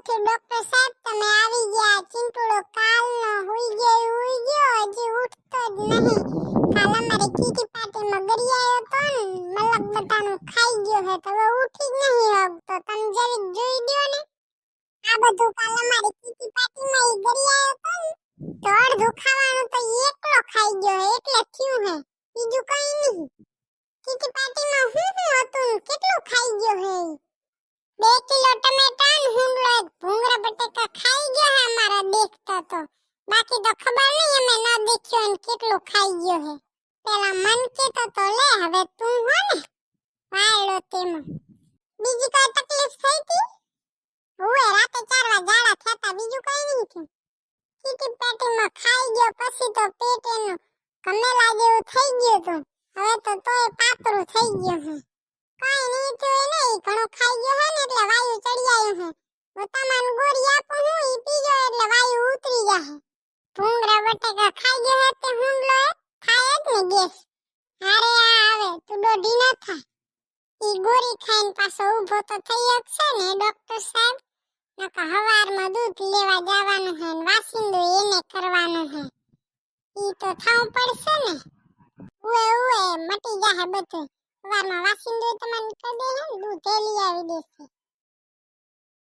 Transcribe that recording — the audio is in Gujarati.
ઉઠી ડોક્ટર સાહેબ તમે આવી ગયા. ચિંટુડો કાલનો હુઈ ગયો હજી ઉઠતો જ નહીં. કાલ અમારે કીટી પાર્ટીમાં ગરિયાયો તો ને મલક બટાનું ખાઈ ગયો હે તો હવે ઉઠી જ નહીં શકતો. તમે જરીક જોઈ દ્યો ને આ બધું. કાલ અમારે કીટી પાર્ટીમાં ઈ ગરિયાયો તો ને તો અડધું ખાવાનું તો એકલો ખાઈ ગયો હે એટલે થયું હે, બીજું કઈ નહીં. કીટી પાર્ટીમાં હું હતું કેટલું ખાઈ ગયો હે. 2 કિલો ટમેટા ને હુંડલો એક ભૂંગળા બટેકા ખાઈ ગયો હે અમારા દેખતા તો. બાકી તો ખબર નહીં અમે ન દેખ્યો ને કેટલું ખાઈ ગયો હે. પેલા મન કેતો તો લે હવે તું હો ને વાયડો તેમાં. બીજી કઈ તકલીફ થઈ તી? ઓએ રાતે 4 વાગે ઝાડા થયા બીજું કઈ નહીં થયું. કીટી પાર્ટીમાં ખાઈ ગયો પછી તો પેટ એનું કમેલા જેવું થઈ ગયું તો. હવે તો તોય પાતળું થઈ ગયું હે. કઈ નહીં થયું નહીં, ઘણો ખાઈ ગયો હે ને એટલે વાયુ ચડી આવ્યું હે. હું તમને ગોળી આપું હું ઈ પીજો એટલે વાયુ ઉતરી જાહે. ભૂંગળા બટેકા ખાઈ ગયો હે તે હુંડલો હે ખાય જ ને ગેસ. હારે આ આવે તું દોઢી ન થા. ઈ ગોળી ખાઈને પાછો ઊભો તો થઈ શકશે ને ડોક્ટર સાહેબ? નકા હવારમાં દૂધ લેવા જવાનું હે ને વાસિંદુ એને કરવાનું હે. ઈ તો થાવું પડશે ને. ઉએ મટી જાહે બધું. સવારમાં વાસિંદુ તમને કરી દે હે ને દૂધ લઈ આવી દેશે.